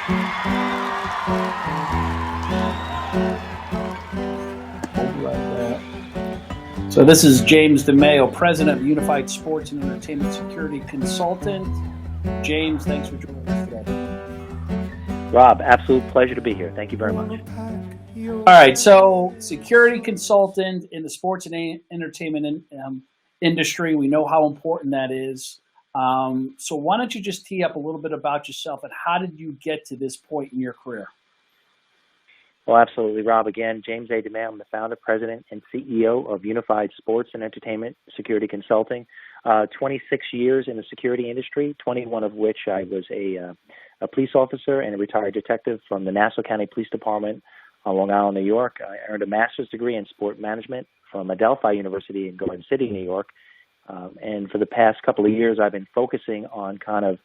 So this is James DeMeo, President of Unified Sports and Entertainment Security Consultant. James, thanks for joining us today. Rob, absolute pleasure to be here. Thank you very much. All right, so security consultant in the sports and entertainment industry. We know how important that is. So why don't you just tee up a little bit about yourself and how did you get to this point in your career? Well, absolutely, Rob. Again, James A. DeMeo. I'm the founder, president, and CEO of Unified Sports and Entertainment Security Consulting. 26 years in the security industry, 21 of which I was a police officer and a retired detective from the Nassau County Police Department on Long Island, New York. I earned a master's degree in sport management from Adelphi University in Garden City, New York. And for the past couple of years, I've been focusing on kind of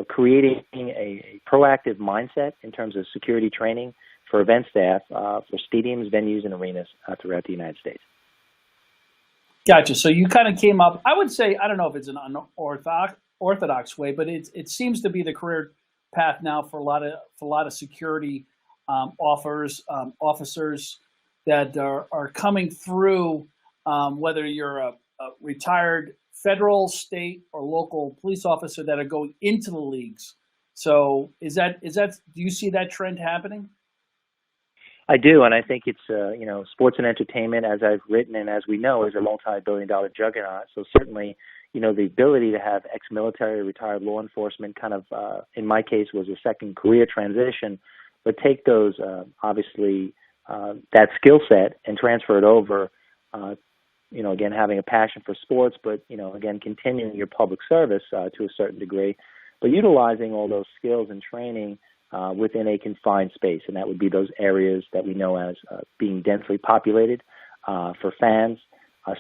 creating a proactive mindset in terms of security training for event staff for stadiums, venues, and arenas throughout the United States. Gotcha. So you kind of came up, I would say, I don't know if it's an unorthodox way, but it seems to be the career path now for a lot of security officers that are coming through, whether you're a retired federal, state, or local police officer that are going into the leagues. So is that do you see that trend happening? I do, and I think it's, sports and entertainment, as I've written and as we know, is a multi-billion-dollar juggernaut. So certainly, the ability to have ex-military, retired law enforcement kind of, in my case, was a second career transition, but take those, obviously, that skill set and transfer it over, again, having a passion for sports, but, again, continuing your public service to a certain degree, but utilizing all those skills and training within a confined space, and that would be those areas that we know as being densely populated for fans,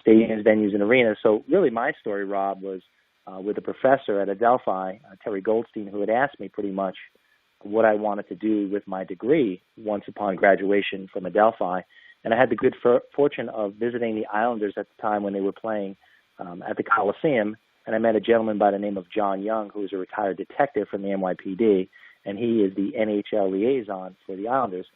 stadiums, venues, and arenas. So really my story, Rob, was with a professor at Adelphi, Terry Goldstein, who had asked me pretty much what I wanted to do with my degree once upon graduation from Adelphi. And I had the good fortune of visiting the Islanders at the time when they were playing at the Coliseum, and I met a gentleman by the name of John Young, who was a retired detective from the NYPD, and he is the NHL liaison for the Islanders.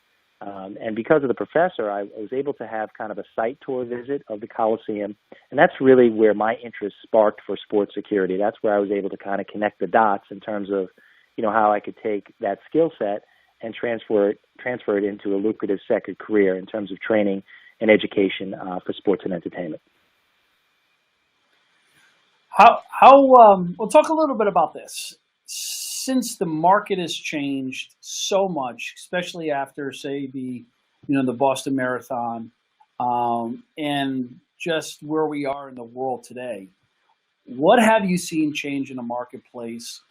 And because of the professor, I was able to have kind of a site tour visit of the Coliseum, and that's really where my interest sparked for sports security. That's where I was able to kind of connect the dots in terms of, how I could take that skill set and transfer it into a lucrative second career in terms of training and education for sports and entertainment. We'll talk a little bit about this. Since the market has changed so much, especially after, say, the Boston Marathon, and just where we are in the world today, what have you seen change in the marketplace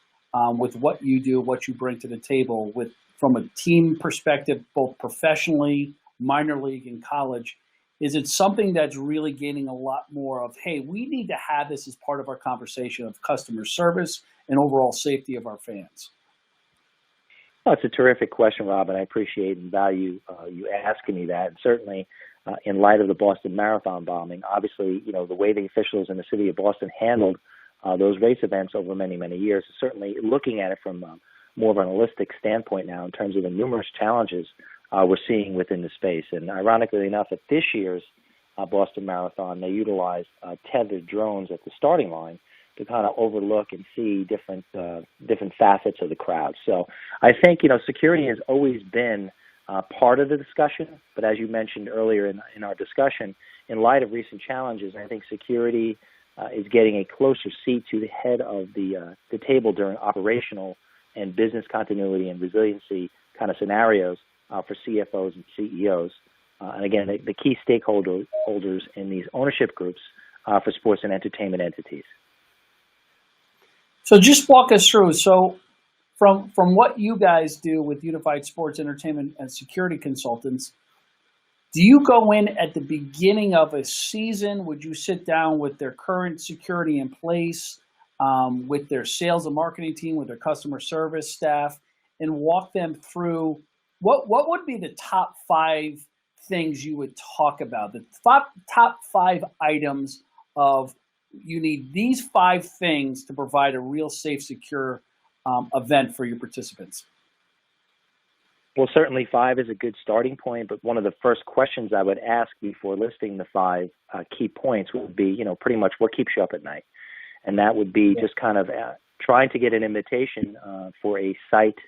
with what you do, what you bring to the table, from a team perspective, both professionally, minor league, and college? Is it something that's really gaining a lot more of, hey, we need to have this as part of our conversation of customer service and overall safety of our fans? Well, it's a terrific question, Rob, and I appreciate and value you asking me that. And certainly, in light of the Boston Marathon bombing, obviously, the way the officials in the city of Boston handled those race events over many, many years, certainly looking at it from more of an holistic standpoint now in terms of the numerous challenges we're seeing within the space. And ironically enough, at this year's Boston Marathon, they utilized tethered drones at the starting line to kind of overlook and see different facets of the crowd. So I think, security has always been part of the discussion, but as you mentioned earlier in our discussion, in light of recent challenges, I think security is getting a closer seat to the head of the table during operational and business continuity and resiliency kind of scenarios for CFOs and CEOs. And again, the key stakeholders in these ownership groups for sports and entertainment entities. So just walk us through. So from what you guys do with Unified Sports Entertainment and Security Consultants, do you go in at the beginning of a season? Would you sit down with their current security in place, with their sales and marketing team, with their customer service staff, and walk them through what would be the top 5 things you would talk about, the top 5 items of you need these 5 things to provide a real safe, secure event for your participants? Well, certainly 5 is a good starting point, but one of the first questions I would ask before listing the 5 key points would be, pretty much what keeps you up at night. And that would be just kind of trying to get an invitation for a site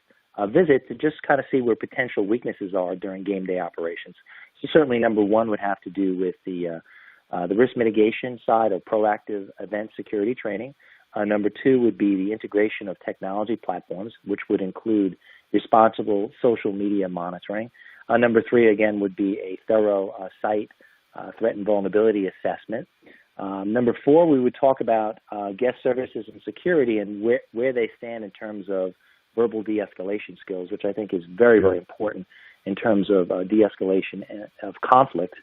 visit to just kind of see where potential weaknesses are during game day operations. So certainly number 1 would have to do with the risk mitigation side of proactive event security training. Number 2 would be the integration of technology platforms, which would include responsible social media monitoring. Number 3, again, would be a thorough site threat and vulnerability assessment. Number 4, we would talk about guest services and security and where they stand in terms of verbal de-escalation skills, which I think is very, very important in terms of de-escalation of conflict,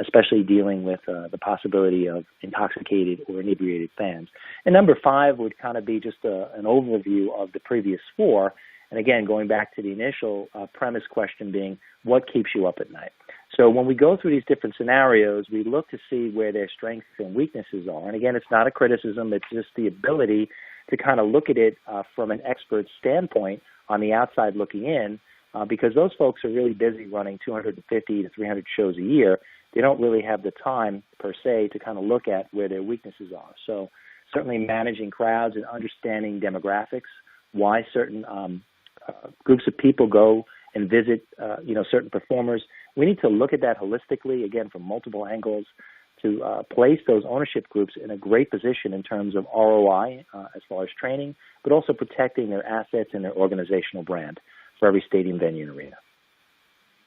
especially dealing with the possibility of intoxicated or inebriated fans. And number 5 would kind of be just an overview of the previous 4. And again, going back to the initial premise question being, what keeps you up at night? So when we go through these different scenarios, we look to see where their strengths and weaknesses are. And again, it's not a criticism. It's just the ability to kind of look at it from an expert standpoint on the outside looking in, because those folks are really busy running 250 to 300 shows a year. They don't really have the time, per se, to kind of look at where their weaknesses are. So certainly managing crowds and understanding demographics, why certain groups of people go and visit, certain performers. We need to look at that holistically, again, from multiple angles to place those ownership groups in a great position in terms of ROI as far as training, but also protecting their assets and their organizational brand for every stadium, venue, and arena.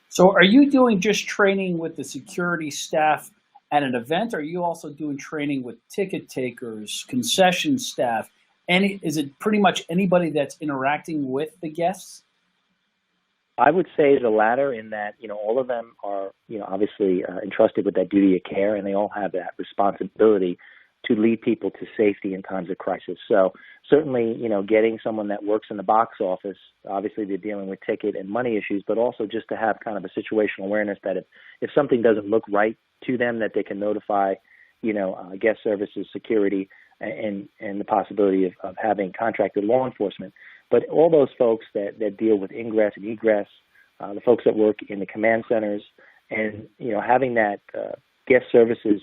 So are you doing just training with the security staff at an event, or are you also doing training with ticket takers, concession staff? Is it pretty much anybody that's interacting with the guests? I would say the latter, in that, all of them are, obviously entrusted with that duty of care, and they all have that responsibility to lead people to safety in times of crisis. So certainly, getting someone that works in the box office, obviously they're dealing with ticket and money issues, but also just to have kind of a situational awareness that if something doesn't look right to them, that they can notify, guest services, security, and the possibility of having contracted law enforcement. But all those folks that deal with ingress and egress, the folks that work in the command centers, and having that guest services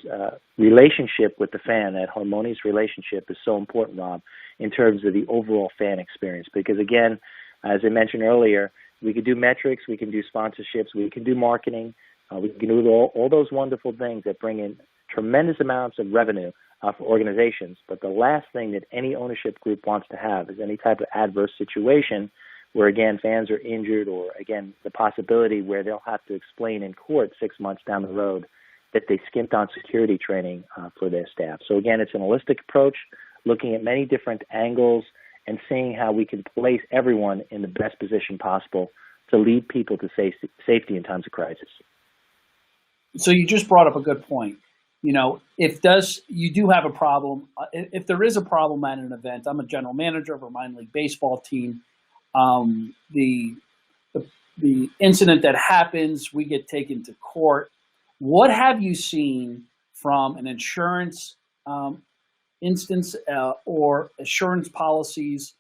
relationship with the fan, that harmonious relationship, is so important, Rob, in terms of the overall fan experience. Because again, as I mentioned earlier, we can do metrics, we can do sponsorships, we can do marketing, we can do all those wonderful things that bring in tremendous amounts of revenue for organizations. But the last thing that any ownership group wants to have is any type of adverse situation where, again, fans are injured, or, again, the possibility where they'll have to explain in court 6 months down the road that they skimped on security training for their staff. So, again, it's an holistic approach, looking at many different angles and seeing how we can place everyone in the best position possible to lead people to safety in times of crisis. So you just brought up a good point. You do have a problem. If there is a problem at an event, I'm a general manager of a minor league baseball team. The incident that happens, we get taken to court. What have you seen from an insurance instance or assurance policies,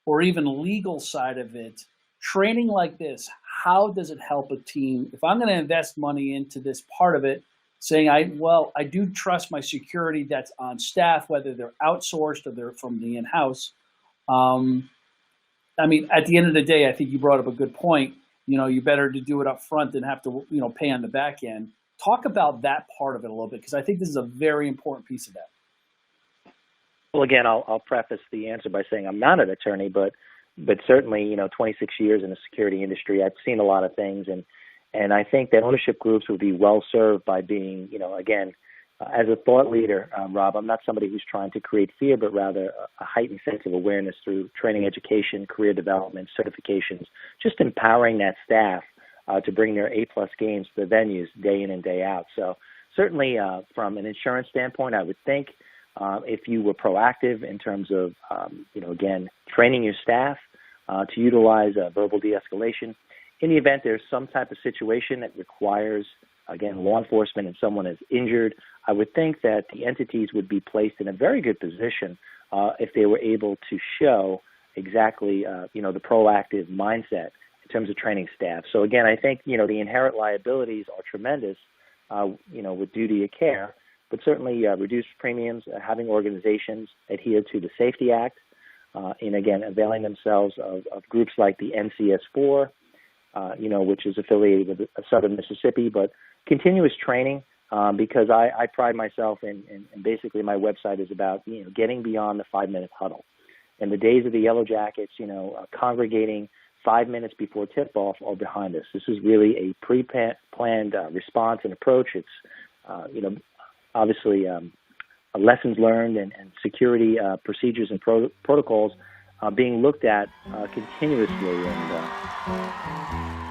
or even legal side of it? Training like this, how does it help a team? If I'm going to invest money into this part of it, saying, I do trust my security that's on staff, whether they're outsourced or they're from the in-house. At the end of the day, I think you brought up a good point. You better to do it up front than have to, pay on the back end. Talk about that part of it a little bit, because I think this is a very important piece of that. Well, again, I'll preface the answer by saying I'm not an attorney, but certainly, 26 years in the security industry, I've seen a lot of things, and I think that ownership groups would be well served by being, again, as a thought leader, Rob, I'm not somebody who's trying to create fear, but rather a heightened sense of awareness through training, education, career development, certifications, just empowering that staff to bring their A-plus games to the venues day in and day out. So certainly from an insurance standpoint, I would think if you were proactive in terms of, again, training your staff to utilize verbal de-escalation, in the event there's some type of situation that requires, again, law enforcement and someone is injured, I would think that the entities would be placed in a very good position if they were able to show exactly, the proactive mindset in terms of training staff. So again, I think, the inherent liabilities are tremendous, with duty of care, but certainly reduced premiums, having organizations adhere to the Safety Act, and again, availing themselves of groups like the NCS4, which is affiliated with Southern Mississippi, but continuous training, because I pride myself in basically my website is about, getting beyond the 5-minute huddle. And the days of the Yellow Jackets, congregating 5 minutes before tip-off are behind us. This is really a pre-planned response and approach. It's, obviously lessons learned and security procedures and protocols being looked at continuously. And